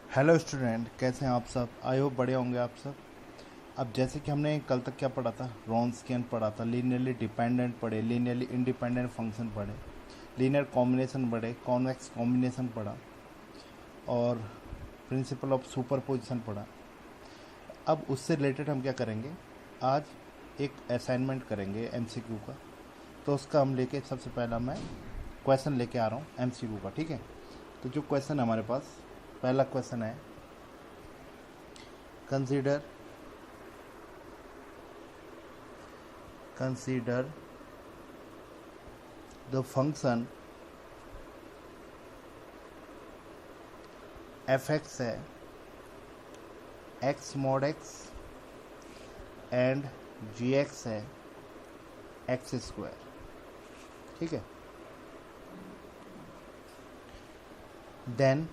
Hello student, कैसे हैं आप सब? आई होप बढ़िया होंगे आप सब। अब जैसे कि हमने कल तक क्या पढ़ा था, रॉन्स्कियन पढ़ा था, लीनियरली डिपेंडेंट पढ़े, लीनियरली इंडिपेंडेंट फंक्शन पढ़े, लीनियर कॉम्बिनेशन पढ़े, कॉन्वेक्स कॉम्बिनेशन पढ़ा और प्रिंसिपल ऑफ सुपरपोजिशन पढ़ा। अब उससे रिलेटेड हम क्या करेंगे, आज एक असाइनमेंट करेंगे एमसीक्यू का। तो उसका हम लेके सबसे पहला मैं क्वेश्चन लेके आ रहा हूँ एमसीक्यू का, ठीक है। तो जो क्वेश्चन है हमारे पास, पहला क्वेश्चन है, consider consider the function fx है x mod x and gx है एक्स स्क्वायर, ठीक है। देन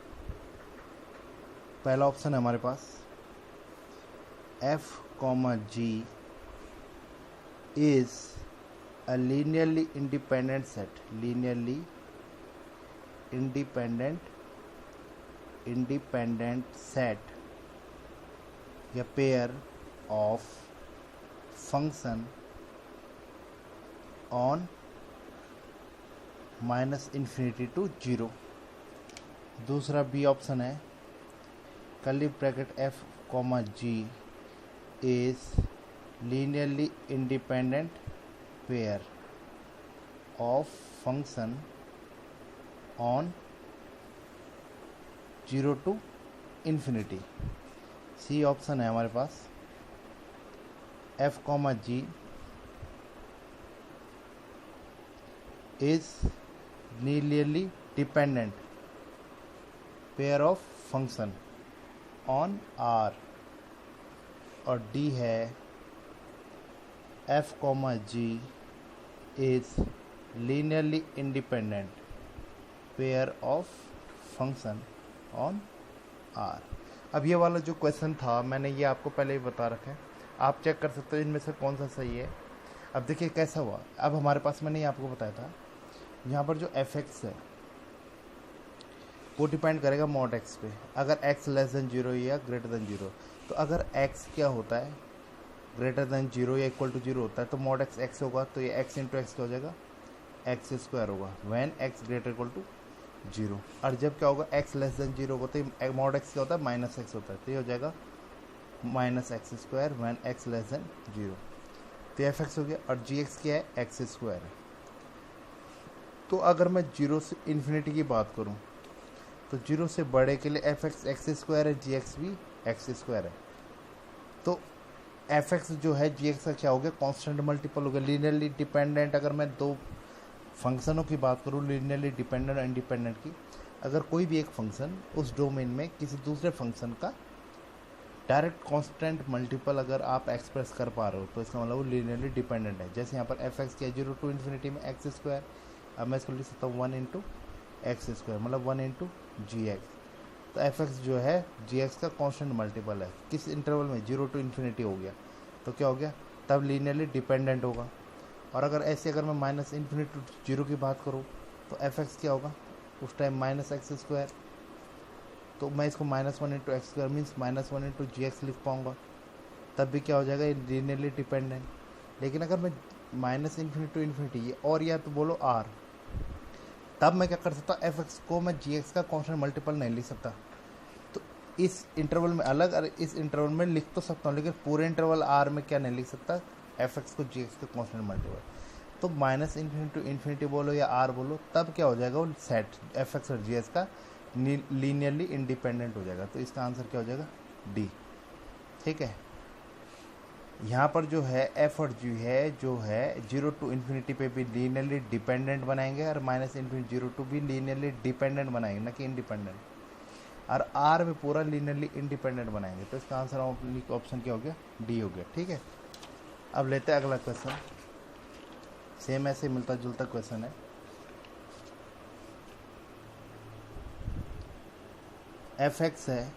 पहला ऑप्शन है हमारे पास f comma g is a linearly independent set, linearly independent set या pair of function on minus infinity to zero. दूसरा बी ऑप्शन है curly bracket f comma g is linearly independent pair of function on 0 to infinity। C option है हमारे पास f comma g is linearly dependent pair of function on r, और D है f comma g is linearly independent pair of function on r। अब ये वाला जो question था मैंने ये आपको पहले ही बता रखा है, आप चेक कर सकते हो इनमें से कौन सा सही है। अब देखिए कैसा हुआ। अब हमारे पास मैंने ये आपको बताया था, यहाँ पर जो fx है वो डिपेंड करेगा मॉड x पे। अगर x लेस देन जीरो या ग्रेटर देन जीरो, तो अगर x क्या होता है ग्रेटर देन जीरो या इक्वल टू जीरो होता है तो मॉड एक्स एक्स होगा, तो ये एक्स इंटू एक्स क्या हो जाएगा, एक्स स्क्वायर होगा when X greater equal to zero. और जब क्या होगा एक्स लेस देन जीरो होगा तो मॉड एक्स क्या होता है माइनस एक्स होता है, तो ये हो जाएगा minus x square when x less than zero. तो एफ एक्स हो गया, और जी एक्स क्या है एक्स स्क्वायर है। तो अगर मैं जीरो से इन्फिनिटी की बात करूँ तो जीरो से बड़े के लिए एफ एक्स एक्स स्क्वायर है, जी एक्स भी एक्स स्क्वायर है। तो एफ एक्स जो है जी एक्स का क्या हो गया कॉन्स्टेंट मल्टीपल हो गया। लीनियरली डिपेंडेंट, अगर मैं दो फंक्शनों की बात करूँ लीनियरली डिपेंडेंट और इंडिपेंडेंट की, अगर कोई भी एक फंक्शन उस डोमेन में किसी दूसरे फंक्शन का डायरेक्ट कांस्टेंट मल्टीपल अगर आप एक्सप्रेस कर पा रहे हो तो इसका मतलब वो लीनियरली डिपेंडेंट है। जैसे यहाँ पर एफ एक्स क्या है जीरो टू इन्फिनिटी में एक्स स्क्वायर, अब मैं इसको लिख सकता हूँ वन इंटू एक्स स्क्वायर मतलब वन इंटू जी एक्स। तो एफ एक्स जो है जी एक्स का कांस्टेंट मल्टीपल है, किस इंटरवल में जीरो टू इन्फिनिटी हो गया, तो क्या हो गया तब लीनियरली डिपेंडेंट होगा। और अगर ऐसे अगर मैं माइनस इन्फिनिटी टू जीरो की बात करूँ तो एफ एक्स क्या होगा उस टाइम माइनस एक्स स्क्वायर, तो मैं इसको minus one into X square means minus one into G X लिख पाऊँगा, तब भी क्या हो जाएगा ये लीनियरली डिपेंडेंट। लेकिन अगर मैं माइनस इन्फिनिटी टू इन्फिनिटी और या तो बोलो आर, तब मैं क्या कर सकता हूँ एफ एक्स को मैं जी एक्स का कॉन्स्टेंट मल्टीपल नहीं लिख सकता। तो इस इंटरवल में अलग और इस इंटरवल में लिख तो सकता हूँ, लेकिन पूरे इंटरवल आर में क्या नहीं लिख सकता एफ एक्स को जी एक्स का कॉन्स्टेंट मल्टीपल। तो माइनस इन्फिनिटी टू इन्फिनिटी बोलो या आर बोलो, तब क्या हो जाएगा वो सेट एफ एक्स और जी एक्स का लीनियरली इंडिपेंडेंट हो जाएगा। तो इसका आंसर क्या हो जाएगा डी, ठीक है। यहाँ पर जो है एफ और जी है जो है जीरो टू इन्फिनिटी पे भी लीनियरली डिपेंडेंट बनाएंगे और माइनस इन्फिनिटी जीरो टू भी लीनियरली डिपेंडेंट बनाएंगे, ना कि इंडिपेंडेंट। और आर में पूरा लीनियरली इंडिपेंडेंट बनाएंगे। तो इसका आंसर ऑप्शन क्या हो गया डी हो गया, ठीक है। अब लेते हैं अगला क्वेश्चन, सेम ऐसे मिलता जुलता क्वेश्चन है। एफ एक्स है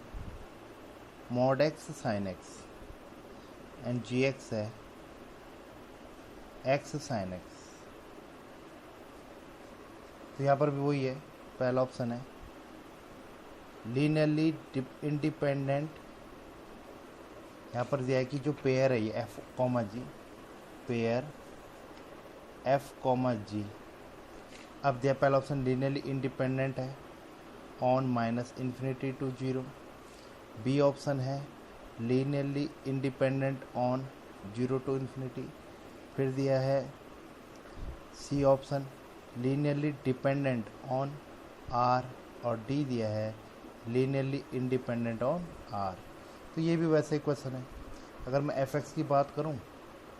mod X sine X and G X है एक्स साइन एक्स। तो यहाँ पर भी वही है, पहला ऑप्शन है लीनियरली इंडिपेंडेंट, यहाँ पर दिया है कि जो पेयर है ये F comma G, pair F comma G. अब दिया पहला ऑप्शन लीनियरली इंडिपेंडेंट है on minus infinity to zero. B option है linearly independent on zero to infinity. फिर दिया है C option linearly dependent on R, और डी दिया है लीनियरली इंडिपेंडेंट ऑन आर। तो ये भी वैसे ही क्वेश्चन है। अगर मैं एफ एक्स की बात करूं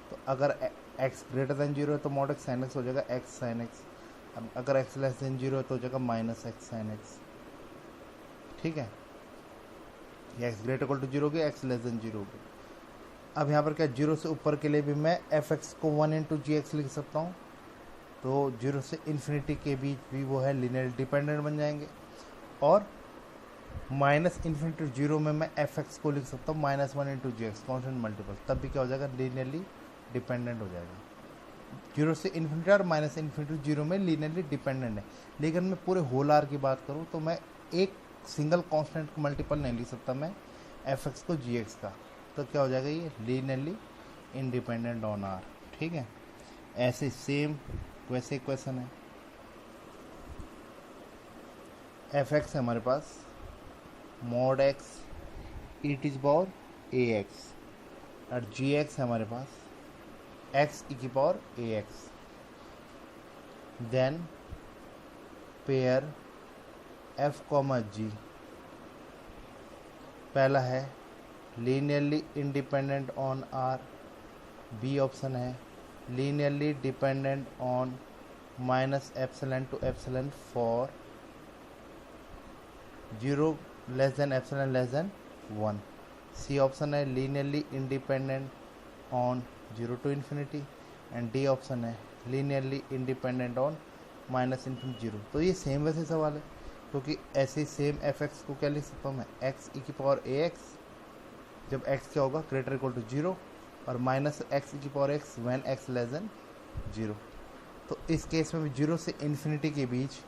तो अगर एक्स ग्रेटर देन जीरो है तो मॉड एक्स साइन एक्स हो जाएगा एक्स साइन एक्स। अब अगर एक्स लेस देन जीरो है तो हो जाएगा माइनस एक्स साइन एक्स। ठीक है, X greater equal to zero की, एक्स लेस देन जीरो की। अब यहाँ पर क्या, जीरो से ऊपर के लिए भी मैं एफ एक्स को 1 इंटू जी एक्स लिख सकता हूँ, तो जीरो से इन्फिनिटी के बीच भी वो है लीनियर डिपेंडेंट बन जाएंगे। और माइनस इन्फिनिटी टू जीरो में मैं एफ एक्स को लिख सकता हूँ minus 1 into G x constant multiple, तब भी क्या हो जाएगा, लीनियरली डिपेंडेंट हो जाएगा। जीरो से इन्फिनिटी और माइनस इन्फिनिटी टू जीरो में लीनियरली डिपेंडेंट है। लेकिन मैं पूरे होल आर की बात करूँ तो मैं एक सिंगल कांस्टेंट को मल्टीपल नहीं लिख सकता मैं एफ एक्स को जी एक्स का, तो क्या हो जाएगा, ये लीनियरली इंडिपेंडेंट ऑन आर। ठीक है, ऐसे सेम वैसे क्वेश्चन है। एफ एक्स है हमारे पास mod X E to power A X, और जी एक्स है हमारे पास एक्स ई की power A X. Then pair F comma G, पहला है linearly independent on R. B option है linearly dependent on minus epsilon to epsilon for zero less than epsilon less than 1। C option है linearly independent on zero to infinity, and D option है linearly independent on minus infinity zero. तो ये same वैसे सवाल है, क्योंकि ऐसे same F x को क्या लिख सकता हूँ मैं, एक्स ई की पावर ए एक्स, जब एक्स क्या होगा ग्रेटर इक्वल टू जीरो, और माइनस एक्स ई की power x when x less than zero. तो इस केस में भी जीरो से इन्फिनिटी के बीच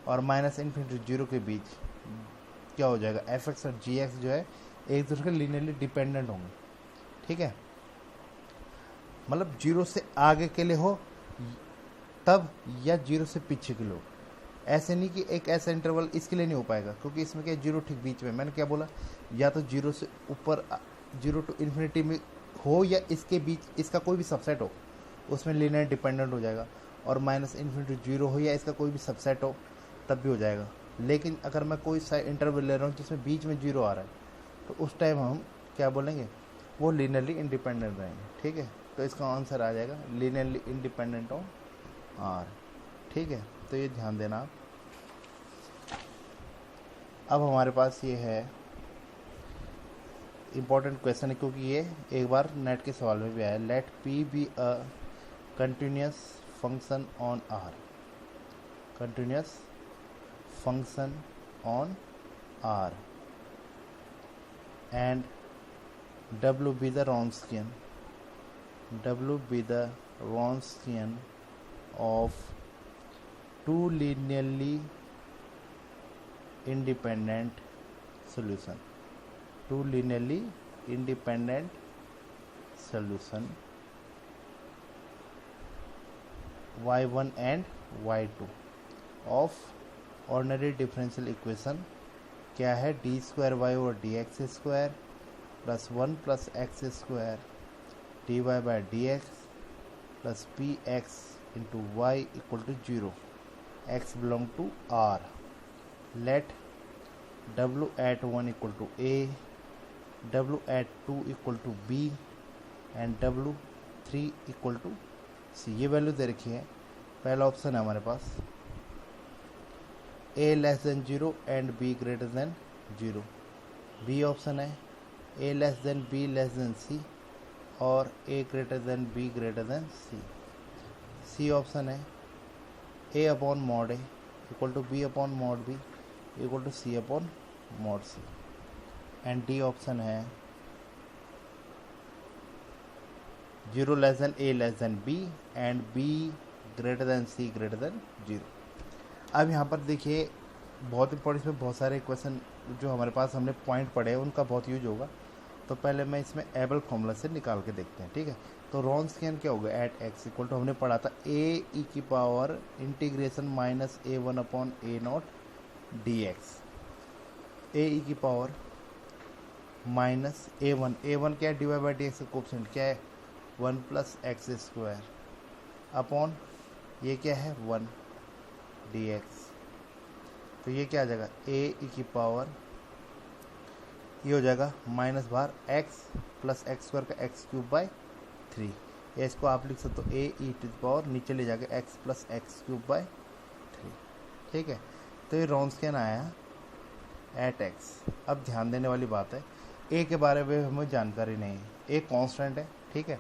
और माइनस इन्फिनिटी जीरो के बीच क्या हो जाएगा, एफ एक्स और जी एक्स जो है एक दूसरे के लीनियरली डिपेंडेंट होंगे। ठीक है, मतलब जीरो से आगे के लिए हो तब, या जीरो से पीछे के लिए हो। ऐसे नहीं कि एक ऐसा इंटरवल इसके लिए नहीं हो पाएगा, क्योंकि इसमें क्या जीरो ठीक बीच में, मैंने क्या बोला, या तो जीरो से ऊपर जीरो टू इन्फिनिटी में हो, या इसके बीच इसका कोई भी सबसेट हो, उसमें लीनियर डिपेंडेंट हो जाएगा। और माइनस इन्फिनिटी जीरो हो या इसका कोई भी सबसेट हो, तब भी हो जाएगा। लेकिन अगर मैं कोई सा इंटरवल ले रहा हूँ जिसमें बीच में जीरो आ रहा है, तो उस टाइम हम क्या बोलेंगे, वो लीनियरली इंडिपेंडेंट रहेंगे। ठीक है, तो इसका आंसर आ जाएगा लीनियरली इंडिपेंडेंट ऑन आर। ठीक है, तो ये ध्यान देना आप। अब हमारे पास ये है इम्पॉर्टेंट क्वेश्चन है, क्योंकि ये एक बार नेट के सवाल में भी आया। Let P be a continuous function on R, continuous function on R, and W be the Wronskian, W be the Wronskian of two linearly independent solution, two linearly independent solution y1 and y2 of ordinary differential equation क्या है, D square Y और D X square plus 1 plus X square D Y by D X plus P X into Y equal to zero, X belong to R. Let W at 1 equal to A, W at 2 equal to B and W3 equal to C। ये value दे रखी है। पहला option है हमारे पास A less than 0 and B greater than 0। B option है A less than B less than C और A greater than B greater than C। C option है A upon mod A equal to B upon mod B equal to C upon mod C। And D option है 0 less than A less than B and B greater than C greater than 0। अब यहाँ पर देखिए बहुत important, इसमें बहुत सारे equation जो हमारे पास हमने पॉइंट पढ़े हैं उनका बहुत यूज होगा। तो पहले मैं इसमें एबल फॉर्मूला से निकाल के देखते हैं, ठीक है। तो रॉन्स्कियन क्या होगा, एट एक्स इक्वल टू हमने पढ़ा था ए ई की power integration minus A one upon A not D X. A E की पावर माइनस ए वन क्या है, डिवाइड बाई डी एक्स का कोफिशिएंट क्या है, 1 प्लस एक्स स्क्वायर अपॉन ये क्या है 1 डी एक्स। तो ये क्या आ जाएगा, ए ई की पावर ये हो जाएगा माइनस बाहर एक्स प्लस एक्स स्क्वायर का एक्स क्यूब बाई 3, या इसको आप लिख सकते हो ए ई टू द पावर नीचे ले जाके x plus x cube by 3, ठीक है। तो ये रॉन्स्कियन आया एट एक्स। अब ध्यान देने वाली बात है, ए के बारे में हमें जानकारी नहीं है, ए कांस्टेंट है, ठीक है।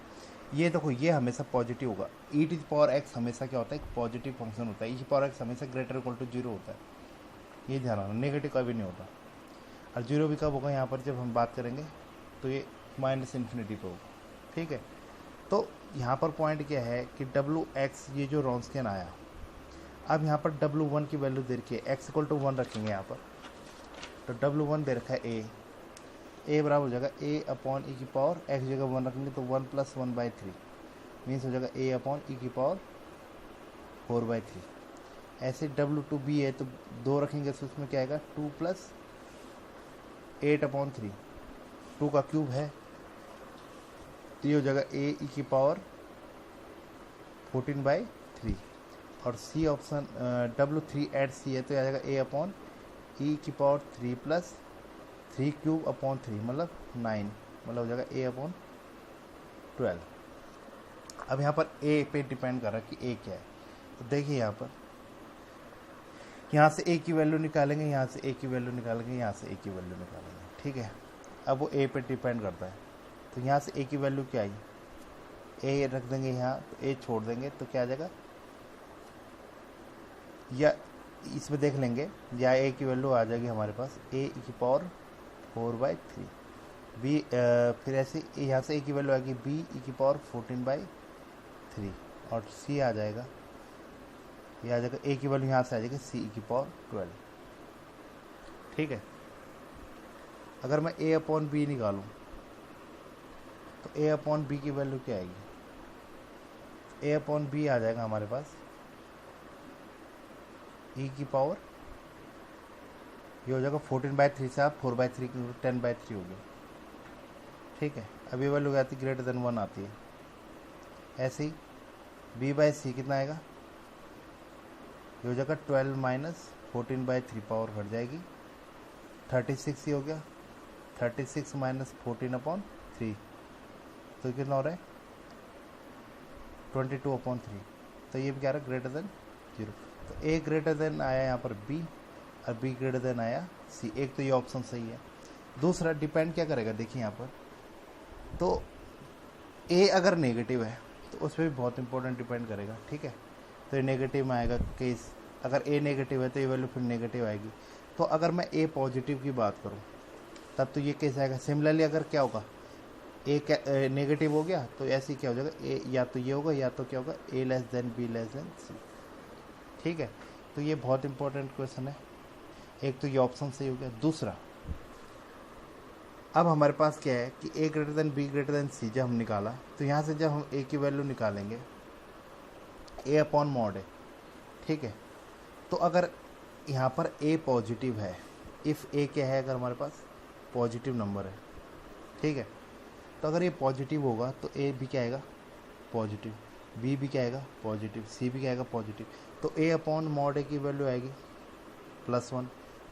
ये देखो ये हमेशा पॉजिटिव होगा, ई टू द पावर एक्स हमेशा क्या होता है, एक पॉजिटिव फंक्शन होता है, ई टू पावर एक्स हमेशा ग्रेटर इक्वल टू 0 होता है, ये ध्यान रखना, नेगेटिव कभी नहीं होता। और 0 भी कब होगा, यहाँ पर जब हम बात करेंगे तो ये माइनस इन्फिनिटी पे होगा, ठीक है। तो यहाँ पर पॉइंट क्या है कि डब्लू एक्स ये जो रॉन्स्कियन आया, अब यहाँ पर W1 की वैल्यू दे रखी है, एक्स इक्वल टू 1 रखेंगे यहाँ पर, तो W1 दे रखा है ए बराबर हो जाएगा ए अपॉन ई की पावर एक्स जगह 1 रखेंगे तो 1 प्लस 1/3 मीन्स हो जाएगा ए अपॉन ई की पावर 4/3। ऐसे W2B है तो 2 रखेंगे तो उसमें क्या आएगा 2 प्लस 8/3, 2 का क्यूब है तो ये हो जाएगा ए ई की पावर 14/3। और C option W3 Ed C है तो ये आ जाएगा ए अपॉन ई की पावर 3 प्लस 3 क्यूब अपॉन 3 मतलब 9, मतलब हो जाएगा ए अपॉन 12। अब यहाँ पर ए पे डिपेंड कर रहा है कि ए क्या है, तो देखिए यहाँ से ए की वैल्यू निकालेंगे, यहाँ से ए की वैल्यू निकालेंगे, यहाँ से ए की वैल्यू निकालेंगे, ठीक है। अब वो ए पे डिपेंड करता है, तो यहाँ से ए की वैल्यू क्या आई, ए रख देंगे यहाँ, तो ए छोड़ देंगे तो क्या आ जाएगा, या इसमें देख लेंगे, या ए की वैल्यू आ जाएगी हमारे पास ए की पावर 4/3 बी, फिर ऐसे यहाँ से ए की वैल्यू आएगी बी ई की पावर 14/3 और सी आ जाएगा, ये आ जाएगा ए की वैल्यू यहाँ से आ जाएगी सी ई की पावर 12, ठीक है। अगर मैं ए अपॉन बी निकालूं तो ए अपॉन बी की वैल्यू क्या आएगी, ए अपॉन बी आ जाएगा हमारे पास ई की पावर ये हो जाएगा 14/3 से आप 4/3 की 10/3 हो गया, ठीक है। अब ये वैल्यू आती ग्रेटर देन 1 आती है, ऐसे ही b/c कितना आएगा, ये हो जाएगा 12 माइनस 14/3 पावर घट जाएगी 36 ही हो गया, 36 माइनस 14/3 तो कितना हो रहा है 22/3, तो ये भी क्या रहा है ग्रेटर देन 0। तो ए ग्रेटर देन आया यहाँ पर बी और बी ग्रेटर देन आया सी, एक तो ये ऑप्शन सही है। दूसरा डिपेंड क्या करेगा, देखिए यहाँ पर तो ए अगर नेगेटिव है तो उस पर भी बहुत इंपॉर्टेंट डिपेंड करेगा, ठीक है। तो ये नेगेटिव में आएगा केस, अगर ए नेगेटिव है तो ये वैल्यू फिर नेगेटिव आएगी। तो अगर मैं ए पॉजिटिव की बात करूँ तब तो ये केस आएगा। सिमिलरली अगर क्या होगा ए नेगेटिव हो गया तो ऐसे ही क्या हो जाएगा, ए या तो ये होगा या तो क्या होगा A less than B less than C, ठीक है। तो ये बहुत इंपॉर्टेंट क्वेश्चन है, एक तो ये ऑप्शन सही हो गया। दूसरा अब हमारे पास क्या है कि A greater than B greater than C जब हम निकाला तो यहाँ से जब हम ए की वैल्यू निकालेंगे ए अपॉन मॉड है, ठीक है। तो अगर यहाँ पर ए पॉजिटिव है, इफ़ ए क्या है, अगर हमारे पास पॉजिटिव नंबर है, ठीक है, तो अगर ये पॉजिटिव होगा तो ए भी क्या आएगा पॉजिटिव, बी भी क्या आएगा पॉजिटिव, सी भी क्या आएगा पॉजिटिव। तो ए अपॉन मॉड ए की वैल्यू आएगी +1,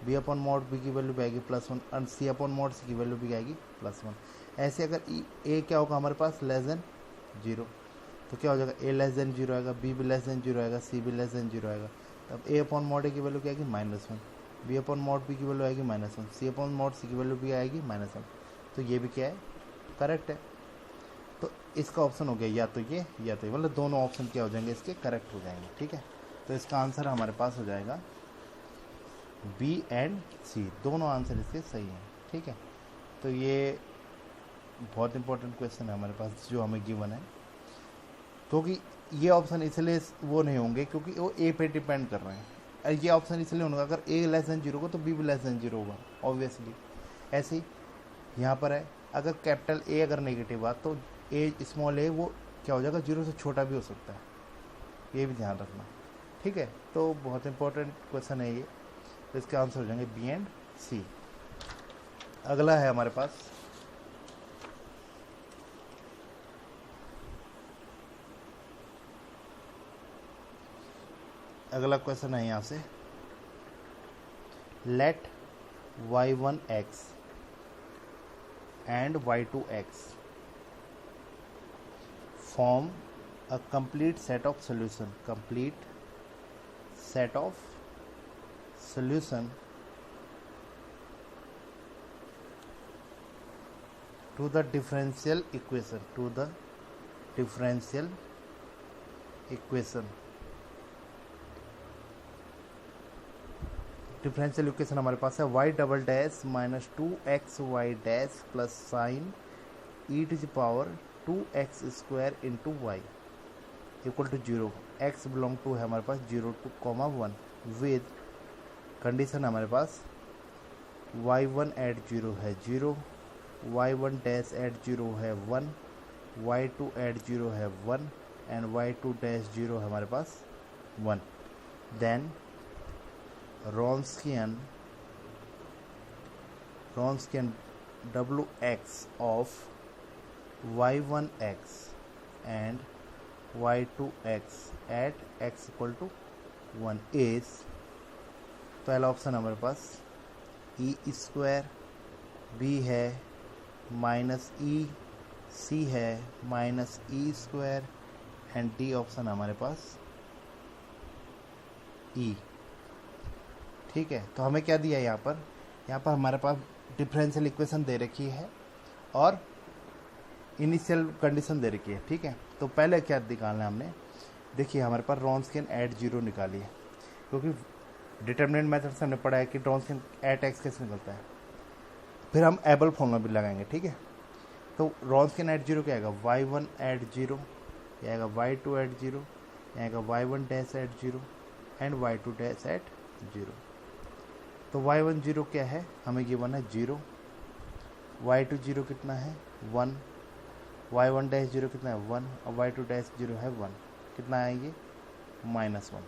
बी अपॉन मॉड बी की वैल्यू भी आएगी +1 और सी अपॉन मॉड सी की वैल्यू भी आएगी +1। ऐसे अगर ए क्या होगा हमारे पास लेस देन 0 तो क्या हो जाएगा ए लेस देन 0 आएगा, बी भी लेस देन 0 आएगा, सी भी लेस देन 0 आएगा। तब ए अपॉन मॉड ए की वैल्यू क्या आएगी -1, बी अपॉन मॉड बी की वैल्यू आएगी -1, सी अपॉन मॉड सी की वैल्यू भी आएगी -1। तो ये भी क्या है करेक्ट है। तो इसका ऑप्शन हो गया या तो ये या तो ये, मतलब दोनों ऑप्शन क्या हो जाएंगे इसके करेक्ट हो जाएंगे, ठीक है। तो इसका आंसर हमारे पास हो जाएगा बी एंड सी, दोनों आंसर इसके सही हैं, ठीक है। तो ये बहुत इंपॉर्टेंट क्वेश्चन है हमारे पास जो हमें गिवन है, क्योंकि ये ऑप्शन इसलिए वो नहीं होंगे क्योंकि वो ए पे डिपेंड कर रहे हैं। ये ऑप्शन इसलिए होगा, अगर ए लेस देन जीरो को तो बी भी लेस देन जीरो होगा ऑब्वियसली। ऐसे ही यहाँ पर है, अगर कैपिटल ए अगर नेगेटिव हुआ तो ए स्मॉल ए वो क्या हो जाएगा, जीरो से छोटा भी हो सकता है, ये भी ध्यान रखना। ठीक है, तो बहुत इंपॉर्टेंट क्वेश्चन है ये, तो इसके आंसर हो जाएंगे बी एंड सी। अगला है हमारे पास अगला क्वेश्चन है यहाँ से, late y1x and y2x form a complete set of solution to the differential equation differential equation हमारे पास है y double dash minus 2xy dash plus sine e to the power 2x square into Y equal to zero. x belong to है हमारे पास 0 to 1 with condition हमारे पास y1 eight 0 है 0, y1 dash eight 0 है 1, y2 eight 0 है 1 and y2 dash 0 है हमारे पास 1। Then Wronskian Wx of y1x and y2x at x equal to 1 is, पहला ऑप्शन हमारे पास ई स्क्वायर, बी है माइनस ई, सी है minus E square and D option हमारे पास ई। ठीक है, तो हमें क्या दिया है यहाँ पर हमारे पास डिफरेंशियल इक्वेशन दे रखी है और इनिशियल कंडीशन दे रखी है। ठीक है, तो पहले क्या निकालना है हमने, देखिए हमारे पास रॉन्सकियन एट जीरो निकाली है, क्योंकि डिटर्मिनेंट मेथड से हमने पढ़ा है कि रॉन्सकियन एट एक्स कैसे निकलता है। फिर हम एबल फॉर्मूला भी लगाएंगे। ठीक है, तो रॉन्सकियन एट जीरो क्या आएगा, y1 एट जीरो, यह आएगा y2 एट जीरो, यह आएगा y1 dash at zero and y2 dash at zero. तो y1 जीरो क्या है, हमें गिवन है 0, y2 जीरो कितना है 1, y1 डैश जीरो कितना है 1 और y2 डैश जीरो है 1, कितना आएंगे -1।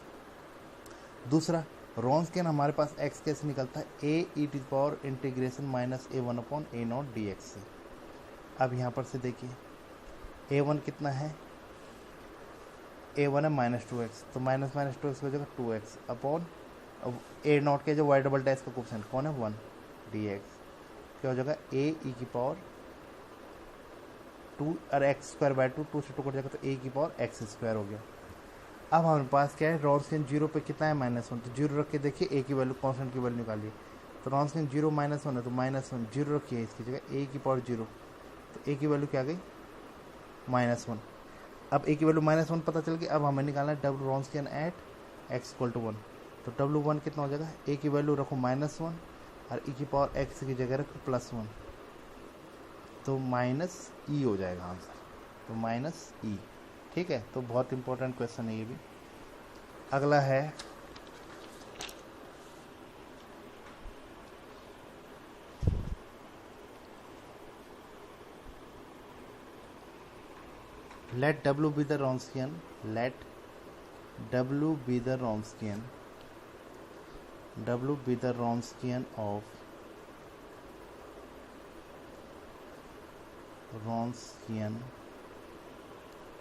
दूसरा रॉन्सकियन हमारे पास x कैसे निकलता है, a e to power integration minus a1 upon a0 dx से। अब यहाँ पर से देखिए a1 कितना है, a1 है -2x, तो माइनस 2x हो जाएगा 2x अपॉन ए नॉट के जो y डबल डैश का कोफिशिएंट कौन है 1 dx, क्या हो जाएगा a e की पावर 2 और x स्क्वायर बाय 2 से 2 कट जाएगा तो a की पावर x स्क्वायर हो गया। अब हमारे पास क्या है, रॉन्सकियन जीरो पे कितना है -1, तो जीरो रख के देखिए a की वैल्यू कांस्टेंट की वैल्यू निकालिए, तो रॉन्सकियन जीरो -1 है तो -1, जीरो रखिए इसकी जगह a की पावर 0, तो a की वैल्यू क्या आ गई -1। अब a की वैल्यू -1 पता चल गई। अब हमें निकालना है W Wronskian at x equal to 1, तो W1 कितना हो जाएगा, a की वैल्यू रखो -1 और e की पावर x की जगह रखो +1, तो -e हो जाएगा आंसर, तो -e। ठीक है, तो बहुत इंपॉर्टेंट क्वेश्चन है ये भी। अगला है let W be the Wronskian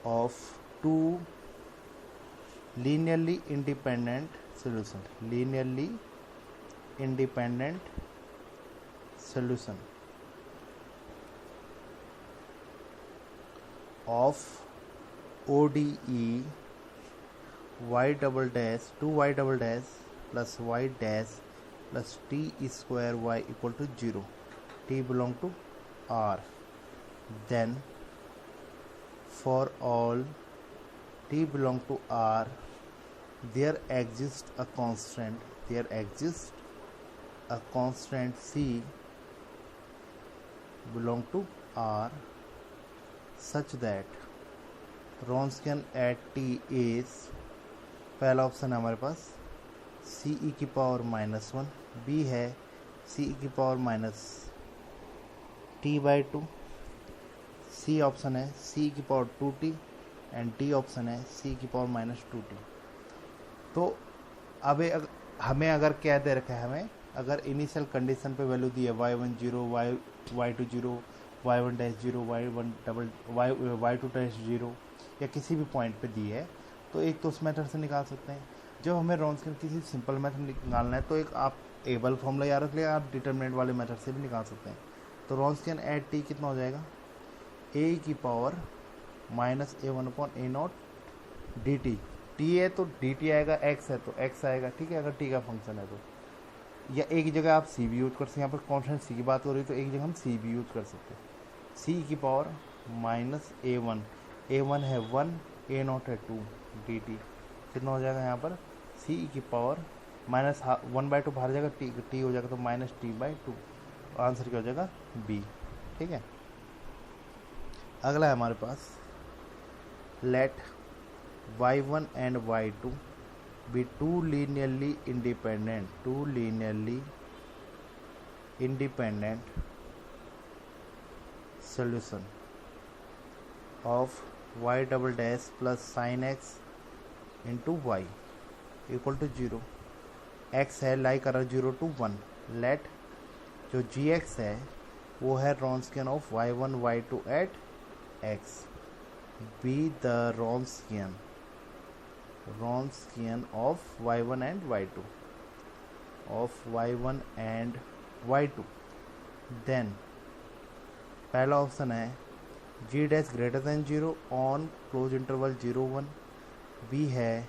of two linearly independent solution of ODE y double dash 2y double dash plus y dash plus t square y equal to 0, t belong to R, then for all t belong to R there exists a constant c belong to R such that Wronskian at t is, पहला option है हमारे पास सी ई की power -1, B है सी ई की power -t/2, सी option है सी की power 2t and D option है सी की पावर -2t। तो अब हमें अगर क्या दे रखा है, हमें अगर इनिशियल कंडीशन पे वैल्यू दी है y1 0, y2 0, y1 0, y2 0 या किसी भी पॉइंट पे दी है, तो एक तो उस मेथड से निकाल सकते हैं। जब हमें रॉन्सकियन किसी सिंपल मेथड निकालना है तो एक आप एबल फॉर्मूला याद रख लिया, आप डिटरमिनेंट वाले मेथड से भी निकाल सकते हैं। तो रॉन्सकियन एट टी कितना हो जाएगा, ए की पावर -a1/a0 dt। टी है तो डी टी आएगा, एक्स है तो एक्स आएगा, ठीक है, अगर टी का फंक्शन है तो। या एक जगह आप सी भी यूज कर सकते हैं, यहाँ पर कॉन्स्टेंट सी की बात हो रही है तो एक जगह हम सी भी यूज कर सकते हैं। सी की पावर -a1, a1 है 1, a0 है 2 dt। कितना हो जाएगा यहाँ पर, सी की पावर -1/2 बाहर जाएगा, टी हो जाएगा तो -t/2। आंसर क्या हो जाएगा, बी। ठीक है, अगला है हमारे पास, late y1 and y2 be two linearly independent solution of y double dash plus sin x into y equal to 0। x है लाई कर रहा है 0 to 1। लेट जो gx है वो है Wronskian of y1 y2 at x, be the Wronskian of y1 and y2 then पहला option है g dash greater than 0 on close interval 0 1, B है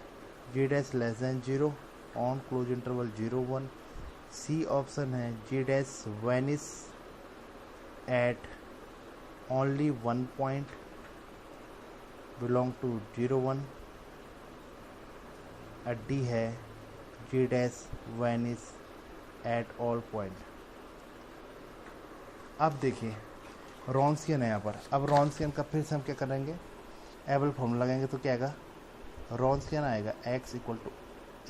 g dash less than 0 on close interval 0 1, C option है g dash vanish at only 1 point belong to 0 1, D है g dash vanish at all point. अब देखिए रॉन्सकियन है यहाँ पर। अब रॉन्सकियन का फिर से हम क्या करेंगे, एबल फॉर्मूला लगाएंगे तो क्या आएगा, रॉन्सकियन आएगा x इक्वल टू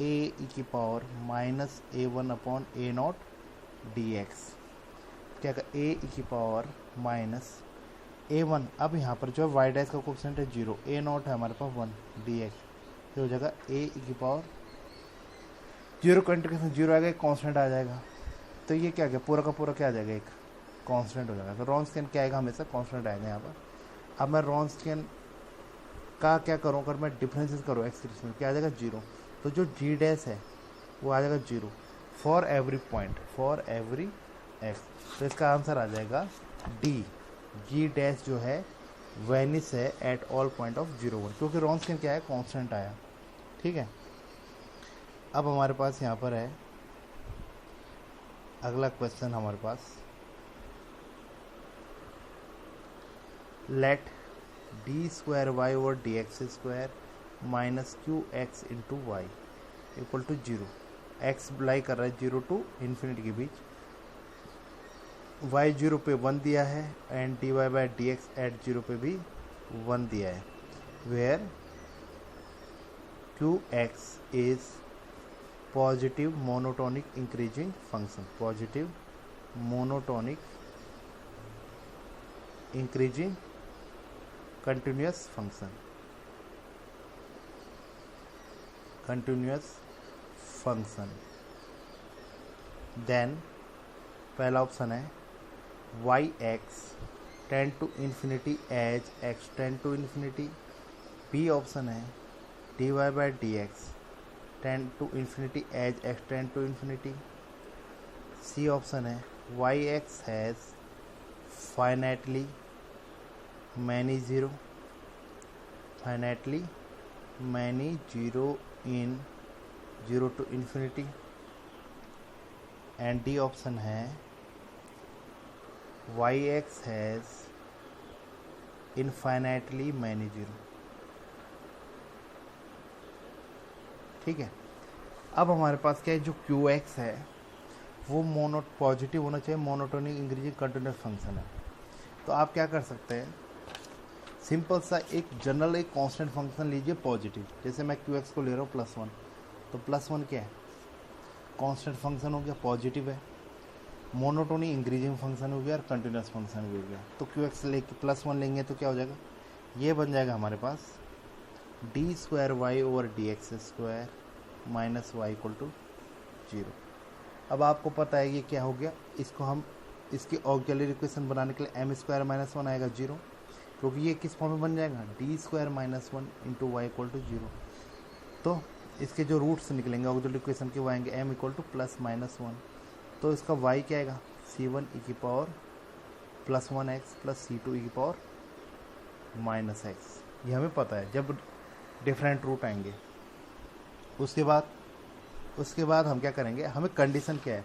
ए की पावर -a1/a0 dx। क्या आएगा, ए की पावर -a1। अब यहाँ पर जो y डैश का कोफिशिएंट है 0, a0 है हमारे पास 1 dx, तो हो जाएगा ए की पावर 0 का इंटीग्रेशन 0 आएगा, एक कॉन्स्टेंट आ जाएगा। तो ये क्या गया, पूरा का पूरा क्या आ जाएगा, एक कांस्टेंट हो जाएगा। तो रॉन्सकियन क्या आएगा, हमेशा कांस्टेंट आएगा यहाँ पर। अब मैं रॉन्सकियन का क्या करूँ, अगर मैं डिफरेंसेस करूँ एक्स में, क्या आ जाएगा 0। तो जो जी डैश है वो आ जाएगा 0 for every point, for every x. तो इसका आंसर आ जाएगा डी, जी डैश जो है वेनिस है एट ऑल पॉइंट ऑफ 0 1, क्योंकि रॉन्सकियन क्या है, कांस्टेंट आया। ठीक है, अब हमारे पास यहाँ पर है अगला क्वेश्चन हमारे पास, let d²y/dx² -qx into Y equal to 0। X lie कर रहा है 0 to इन्फिनिटी के बीच, y 0 पे 1 दिया है एंड dy/dx एट 0 पे भी 1 दिया है, where qx is positive monotonic increasing function, positive monotonic increasing continuous function, then पहला ऑप्शन है yx tend to infinity as x tend to infinity, B option है dy/dx tend to infinity as x tend to infinity, C option है yx has finitely many zero in 0 to infinity, and D option है yx has infinitely many zero। ठीक है, अब हमारे पास क्या है, जो qx है वो पॉजिटिव होना चाहिए, मोनोटोनिक इंक्रीजिंग कंटिन्यूस फंक्शन है। तो आप क्या कर सकते हैं, सिंपल सा एक जनरल एक कांस्टेंट फंक्शन लीजिए पॉजिटिव, जैसे मैं qx को ले रहा हूँ +1, तो +1 क्या है, कांस्टेंट फंक्शन हो गया, पॉजिटिव है, मोनोटोनी इंक्रीजिंग फंक्शन हो गया और कंटिन्यूस फंक्शन भी हो गया। तो क्यू एक्स लेके +1 लेंगे तो क्या हो जाएगा, ये बन जाएगा हमारे पास d²y/dx² minus y equal to 0। अब आपको पता है ये क्या हो गया, इसको हम इसकी ऑक्सिलरी इक्वेशन बनाने के लिए m² - 1 आएगा 0, क्योंकि ये किस फॉर्म में बन जाएगा, d² - 1 into Y equal to 0। तो इसके जो रूट्स निकलेंगे ऑक्सिलरी इक्वेशन के वो आएंगे m इक्वल टू +-1। तो इसका y क्या आएगा, c1 e की power +1x plus c2 e की पावर -x। ये हमें पता है जब डिफरेंट रूट आएंगे। उसके बाद हम क्या करेंगे, हमें कंडीशन क्या है,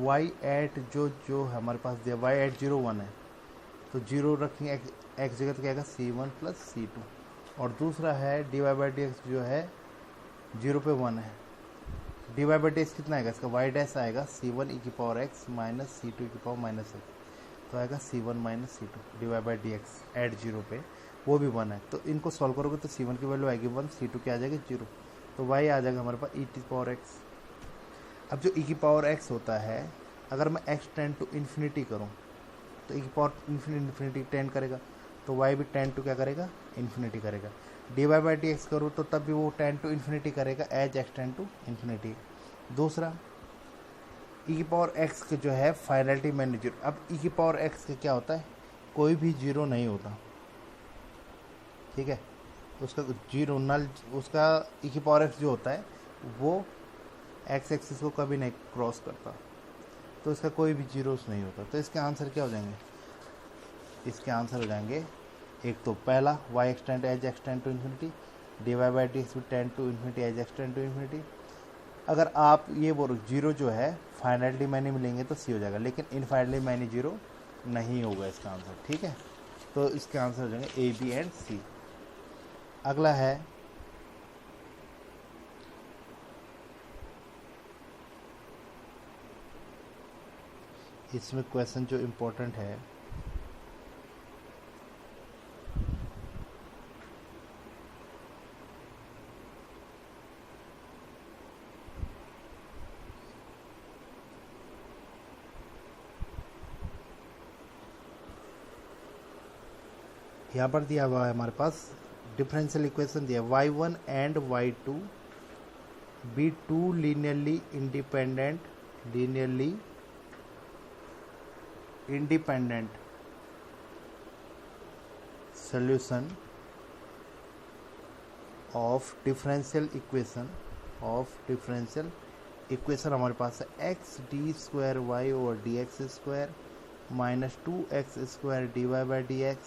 y एट जो हमारे पास दिया y एट 0 1 है, तो 0 रखेंगे x जगह, तो क्या आएगा c1 प्लस c2। और दूसरा है dy/dx जो है 0 पे 1 है, dy/dx कितना आएगा, इसका y डैश आएगा c1 e की power x minus c2 e की पावर -x, तो आएगा c1 minus c2 dy/dx eight 0 पे, वो भी 1 है। तो इनको सॉल्व करोगे तो c1 की वैल्यू आएगी 1, c2 की आ जाएगी 0, तो y आ जाएगा हमारे पास e की पावर x। अब जो e की पावर x होता है, अगर मैं x टेंड टू इन्फिनिटी करूँ तो e की पावर इन्फिनिटी टेंड करेगा, तो y भी टेंड टू क्या करेगा, इन्फिनिटी करेगा। dy/dx करूँ तो तब भी वो टेंड टू इन्फिनिटी करेगा as x tend to infinity. दूसरा e की पावर x के जो है फाइनलिटी मैंने 0। अब e की पावर x के क्या होता है, कोई भी 0 नहीं होता, ठीक है, उसका 0 नल, उसका e की पावर x जो होता है वो x एक्सिस को कभी नहीं क्रॉस करता, तो इसका कोई भी जीरोस नहीं होता। तो इसके आंसर क्या हो जाएंगे, इसके आंसर हो जाएंगे, एक तो पहला y x tend as x tend to infinity, dy/dx भी tend to infinity as x tend to infinity. अगर आप ये बोलो 0 जो है फाइनली मैनी मिलेंगे तो c हो जाएगा, लेकिन इनफाइनली मैनी 0 नहीं होगा इसका आंसर, ठीक है। तो इसके आंसर हो जाएंगे ए, बी एंड सी। अगला है इसमें क्वेश्चन जो इम्पोर्टेंट है, यहाँ पर दिया हुआ है हमारे पास डिफरेंशियल इक्वेशन दिया, y1 and y2 be two linearly independent solution of differential equation हमारे पास है x d²y/dx² minus 2x² dy/dx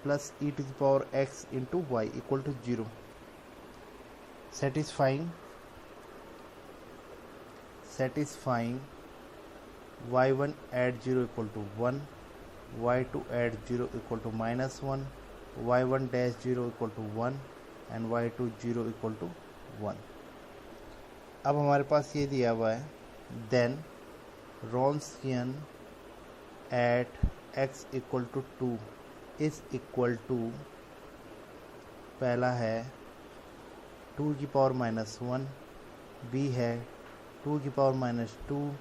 plus e to the power x into Y equal to 0, satisfying y1 at 0 equal to 1, y2 at 0 equal to -1, y1 dash 0 equal to 1 and y2 0 equal to 1। अब हमारे पास ये दिया हुआ है, then Wronskian at x equal to 2 is equal to, पहला है 2 की power -1, b है 2 की पावर -2,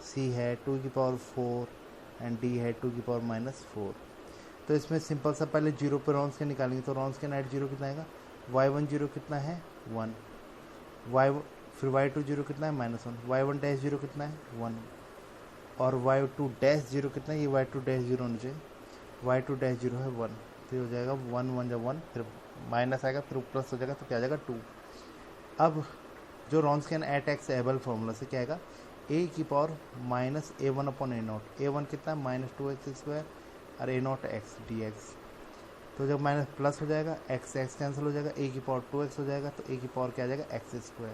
c है 2 की पावर 4 एंड d है 2 की पावर -4। तो इसमें सिंपल सा पहले 0 पे Wronskian निकालेंगे, तो Wronskian एट 0 कितना आएगा, y1 0 कितना है 1, फिर y2 0 कितना है -1, y1 डैश 0 कितना है 1 और y2 डैश 0 कितना है, ये y2 डैश 0 होना चाहिए, y2 डैश 0 है 1, तो ये हो जाएगा 1 1 जब 1, फिर माइनस आएगा, फिर प्लस हो जाएगा, तो क्या आ जाएगा 2। अब जो Wronskian at x Abel formula से क्या आएगा, a की पावर -a1/a0, a1 कितना है -2x² और a0 x dx, तो जब माइनस प्लस हो जाएगा x कैंसिल हो जाएगा, a की पावर 2x हो जाएगा, तो a की पावर क्या आ जाएगा x²।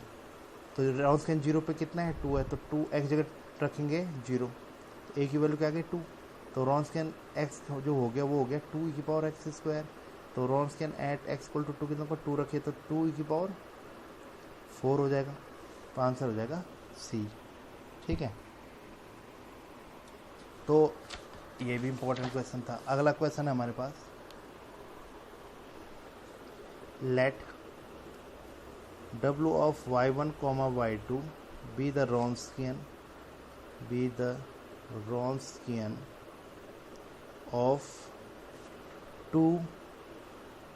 तो Wronskian 0 पे कितना है 2 है, तो 2x जगह रखेंगे 0, तो a की वैल्यू क्या आ गई 2, तो Wronskian x जो हो गया वो हो गया 2 e की पावर x²। तो Wronskian at x equal to 2 कितना पर 2 रखिए, तो 2 e की पावर 4 हो जाएगा, तो आंसर हो जाएगा सी, ठीक है। तो ये भी इम्पोर्टेंट क्वेश्चन था। अगला क्वेश्चन है हमारे पास, let w of y1, y2 be the Wronskian of two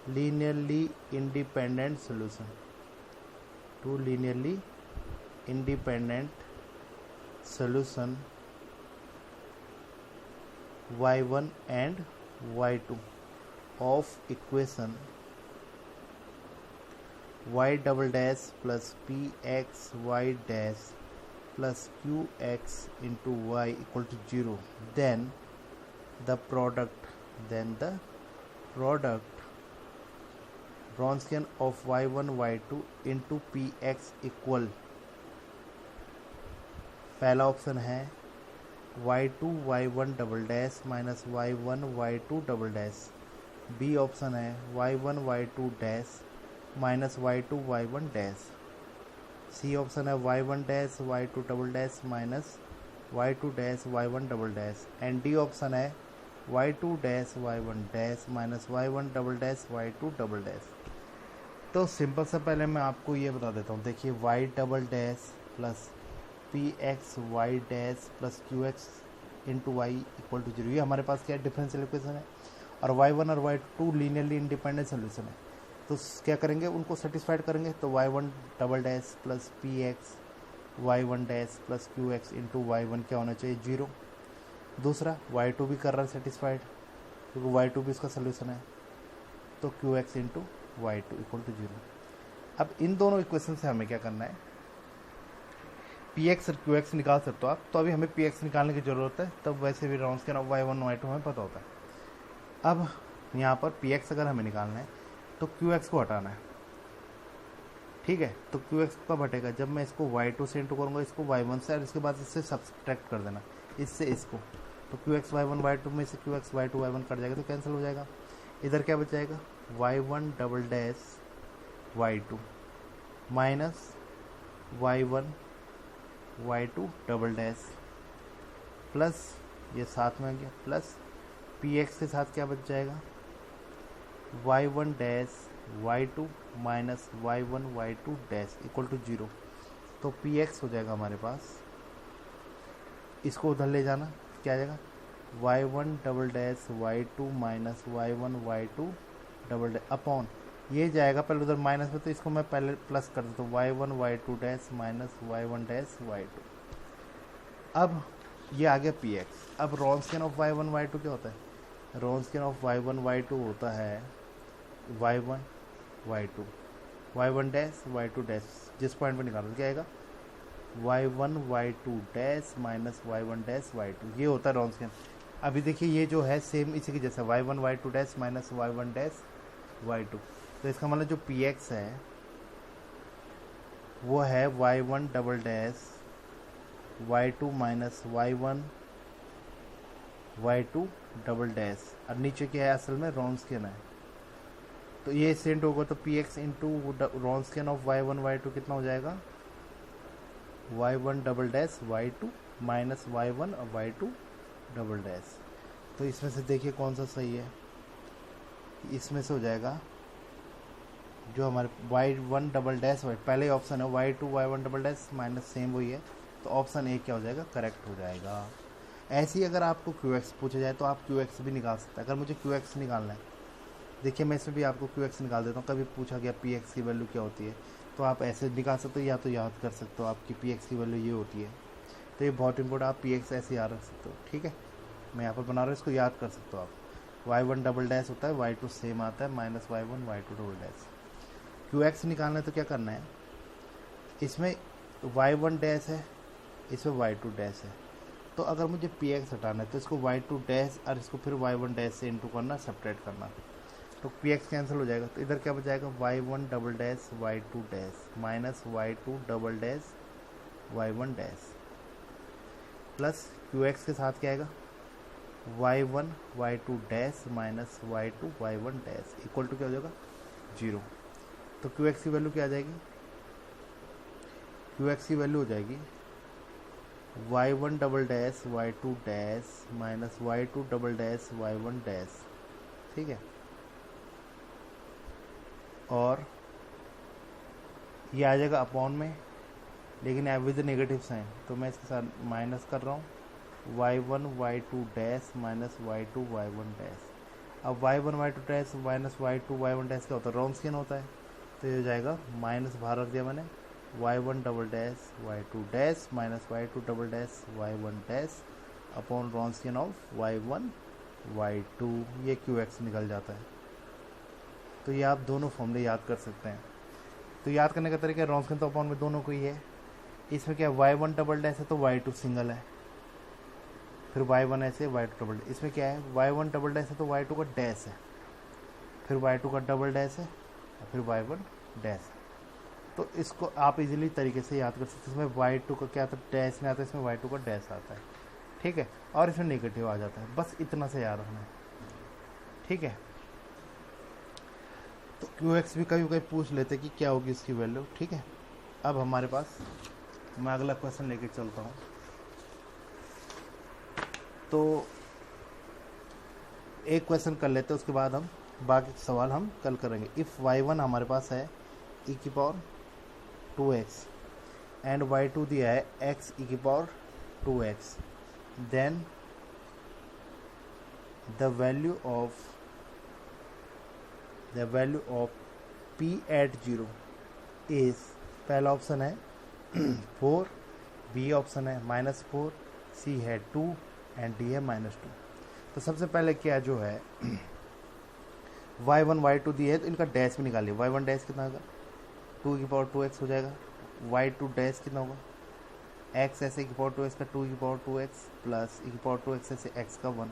linearly independent solution, y1 and y2 of equation y double dash plus px y dash plus qx into y equal to 0, then the product Wronskian of y1 y2 into px equal, पहला option है y2 y1 double dash minus y1 y2 double dash, B option है y1 y2 dash minus y2 y1 dash, सी option है y1 dash y2 double dash minus y2 dash y1 double dash, and D option है y2 dash y1 dash minus y1 double dash y2 double dash. तो simple से पहले मैं आपको ये बता देता हूँ, देखिए y double dash plus P x y dash plus q x into Y equal to 0, ये हमारे पास क्या है, डिफरेंशियल इक्वेशन है, और y1 और y2 लीनियरली इंडिपेंडेंट सोल्यूशन है। तो क्या करेंगे, उनको सेटिस्फाइड करेंगे, तो y1 double dash plus P x y1 dash plus q x into y1 क्या होना चाहिए, 0। दूसरा y2 भी कर रहा है सेटिस्फाइड, क्योंकि y2 भी इसका सोल्यूशन है, तो q x into y2 equal to 0। अब इन दोनों इक्वेशन से हमें क्या करना है, पी एक्स और क्यू एक्स निकाल सकते हो आप, तो अभी हमें पी एक्स निकालने की ज़रूरत है, तब वैसे भी Wronskian ऑफ y1 y2 हमें पता होता है। अब यहाँ पर पी एक्स अगर हमें निकालना है तो क्यू एक्स को हटाना है, ठीक है। तो क्यू एक्स कब हटेगा, जब मैं इसको y2 से इंटू करूँगा, इसको y1 से, और इसके बाद इससे सब्सट्रैक्ट कर देना, इससे इसको, तो क्यू एक्स y1 y2 में से Q x y2 y1 cut जाएगा, तो कैंसिल हो जाएगा। इधर क्या बच जाएगा, y1 double dash y2 minus y1 y2 double dash plus ये साथ में आ गया, प्लस पी एक्स के साथ क्या बच जाएगा, y1 dash y2 minus y1 y2 dash equal to 0। तो पी एक्स हो जाएगा हमारे पास, इसको उधर ले जाना, क्या आ जाएगा, y1 double dash y2 minus y1 y2 double dash upon, ये जाएगा पहले उधर माइनस में, तो इसको मैं पहले प्लस कर देता हूँ, y1 y2 dash minus y1 dash y2। अब ये आ गया px। अब Wronskian ऑफ y1 y2 क्या होता है, Wronskian ऑफ y1 y2 होता है y1 y1 dash y2 dash, जिस पॉइंट पर निकालो क्या आएगा, y1 y2 dash minus y1 dash y2, ये होता है Wronskian। अभी देखिए ये जो है सेम इसी के जैसा, y1 y2 dash minus y1 dash y2, तो इसका मतलब जो px है वो है y1 double dash y2 minus y1 y2 double dash, और नीचे क्या है, असल में Wronskian है, तो ये सेंट होगा, तो px into Wronskian of y1 y2 कितना हो जाएगा, y1 double dash y2 minus y1 और y2 डबल डैश। तो इसमें से देखिए कौन सा सही है, इसमें से हो जाएगा जो हमारे y1 डबल डैश पहले ऑप्शन है y2 y1 double dash minus same वही है, तो ऑप्शन ए क्या हो जाएगा, करेक्ट हो जाएगा। ऐसे ही अगर आपको क्यू एक्स पूछा जाए तो आप क्यू एक्स भी निकाल सकते हैं। अगर मुझे क्यू एक्स निकालना है, देखिए मैं इसमें भी आपको क्यू एक्स निकाल देता हूँ, कभी पूछा गया पी एक्स की वैल्यू क्या होती है, तो आप ऐसे निकाल सकते हो, या तो याद कर सकते हो आपकी पी एक्स की वैल्यू ये होती है, तो ये बहुत इंपॉर्टेंट, आप पी एक्स ऐसे याद रख सकते हो, ठीक है। मैं यहाँ पर बना रहा हूँ, इसको याद कर सकते हो आप, y1 डबल डैश होता है, y2 सेम आता है, minus y1 y2 double dash. Q x निकालना है तो क्या करना है, इसमें y1 डैश है, इसमें y2 डैश है, तो अगर मुझे पी एक्स हटाना है तो इसको y2 डैश और इसको फिर y1 डैश से इंटू करना, सब्ट्रैक्ट करना, तो पी एक्स कैंसिल हो जाएगा, तो इधर क्या बचाएगा, y1 double dash y2 dash minus y2 double dash y1 dash plus q x के साथ क्या आएगा, y1 y2 dash minus y2 y1 dash equal to क्या हो जाएगा, 0। तो क्यू एक्स की वैल्यू क्या आ जाएगी, क्यू एक्स की वैल्यू हो जाएगी y1 double dash y2 dash minus y2 double dash y1 dash, ठीक है। और ये आ जाएगा अपॉन में, लेकिन विद नेगेटिव साइन, तो मैं इसके साथ माइनस कर रहा हूँ y1 y2 dash minus y2 y1 dash. अब y1 y2 dash minus y2 y1 dash क्या होता है, रॉन्स्कियन होता है, तो ये हो जाएगा माइनस बाहर रख दिया मैंने, y1 double dash y2 dash minus y2 double dash y1 dash upon Wronskian of y1 y2, ये qx निकल जाता है। तो ये आप दोनों फॉर्मूले याद कर सकते हैं। तो याद करने का तरीका, रॉन्स्कियन तो अपॉन में दोनों को ही है। इसमें क्या y1 डबल डैश है तो y2 सिंगल है, फिर y1 ऐसे y2 डबल। इसमें क्या है, y1 डबल डैश है तो y2 का डैश है, फिर y2 का डबल डैश है, फिर y1 डैश है। तो इसको आप इजीली तरीके से याद कर सकते हैं। इसमें y2 का क्या आता है, डैश नहीं आता, इसमें y2 का डैश आता है, ठीक है, और इसमें नेगेटिव आ जाता है। बस इतना से याद रखना है, ठीक है। तो qx भी कभी कभी पूछ लेते कि क्या होगी इसकी वैल्यू, ठीक है। अब हमारे पास, मैं अगला क्वेश्चन लेके चलता हूँ। तो एक क्वेश्चन कर लेते हैं, उसके बाद हम बाकी सवाल हम कल करेंगे। इफ़ y1 हमारे पास है e की पावर 2x एंड y2 दिया है x e की power 2x, then the value of p at 0 is, पहला ऑप्शन है 4, बी ऑप्शन है -4, सी है 2 एंड डी है -2। तो सबसे पहले क्या जो है y1 y2 दिए है तो इनका डैश भी निकालिए। y1 डैश कितना होगा, 2 की पावर 2x हो जाएगा। y2 डैश कितना होगा, x ऐसे की पावर 2x का 2 की पावर 2x प्लस e की पावर 2x ऐसे x का 1।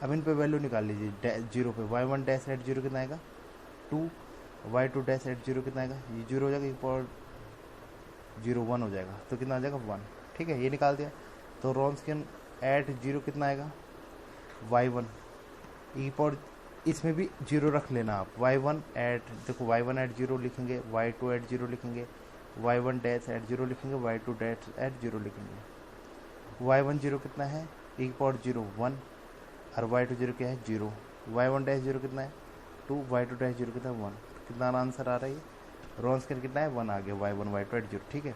अब इन पे वैल्यू निकाल लीजिए। 0 पे y1 डैश एट 0 कितना आएगा 2, y2 डैश एट 0 कितना आएगा, ये 0 हो जाएगा, e की पावर 0 1 हो जाएगा, तो कितना आ जाएगा 1, ठीक है, ये निकाल दिया। तो रॉन्स्कियन एट 0 कितना आएगा y1 e पावर, इसमें भी 0 रख लेना आप। y1 एट, देखो y1 एट 0 लिखेंगे, y2 एट 0 लिखेंगे, y1 डैश एट 0 लिखेंगे, y2 डैश एट 0 लिखेंगे। y1 0 कितना है, e की पावर 0 1, और y2 0 क्या है 0, y1 डैश 0 कितना है 2, y2 डैश 0 कितना है 1। कितना आंसर आ रहा है, रॉन्स्कियन कितना है 1 आ गया, y1 y2 एट 0, ठीक है।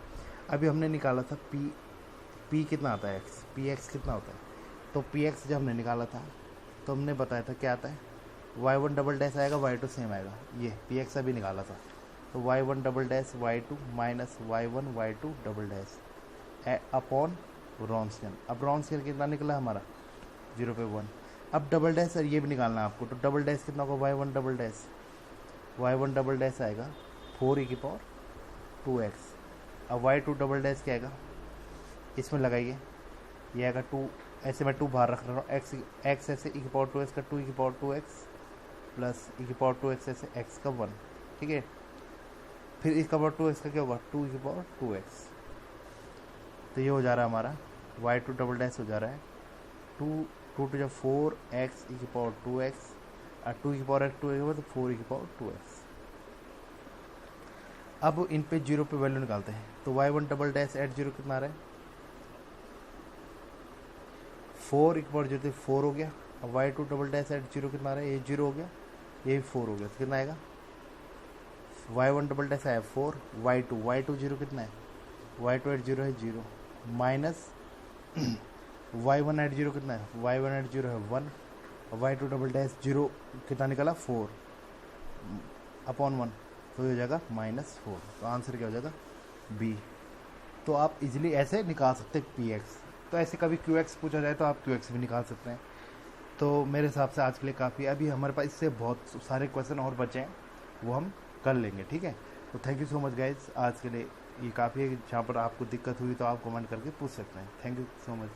अभी हमने निकाला था p कितना आता है x, px कितना होता है। तो px जब हमने निकाला था तो हमने बताया था क्या आता है, y1 डबल डैश आएगा, y2 सेम आएगा, ये px अभी निकाला था। तो y1 double dash y2 minus y1 y2 double dash upon Wronskian. अब रॉन्स्कियन कितना निकला हमारा 0 पे 1। अब डबल डैश ये भी निकालना है आपको, तो डबल डैश कितना होगा, y1 डबल डैश आएगा 4 e की पावर 2x। अब y2 डबल डैश क्या आएगा, इसमें लगाइए, ये आएगा 2, ऐसे मैं 2 बाहर रख रहा हूँ, x ऐसे e की पावर 2x का 2 e की पावर 2x प्लस e की पावर 2x ऐसे x का 1, ठीक है। फिर e की पावर 2x का क्या होगा 2 e की पावर 2x। तो ये हो जा रहा है हमारा y2 डबल डैश हो जा रहा है 2 टू जब 4x e की पावर 2x और 2 की पावर 2 होगा तो 4 e की पावर 2x। अब इन पे 0 पे वैल्यू निकालते हैं। तो y1 डबल डैश एट 0 कितना आ रहा है 4 e की पावर 0 4 हो गया। अब y2 डबल डैश एट 0 कितना आ रहा है, ये 0 हो गया, ये भी 4 हो गया, तो कितना आएगा y1 डबल डैश आया 4, y2 0 कितना है, y2 एट 0 है 0 माइनस y1 एट 0 कितना है, y1 एट 0 है 1, y2 डबल डैश 0 कितना निकला 4 अपॉन 1, तो हो जाएगा -4। तो आंसर क्या हो जाएगा बी। तो आप इजीली ऐसे निकाल सकते हैं px। तो ऐसे कभी qx पूछा जाए तो आप qx भी निकाल सकते हैं। तो मेरे हिसाब से आज के लिए काफ़ी, अभी हमारे पास इससे बहुत सारे क्वेश्चन और बचे हैं, वो हम कर लेंगे, ठीक है। तो thank you so much guys, आज के लिए ये काफ़ी है। जहाँ पर आपको दिक्कत हुई तो आप कमेंट करके पूछ सकते हैं। Thank you so much.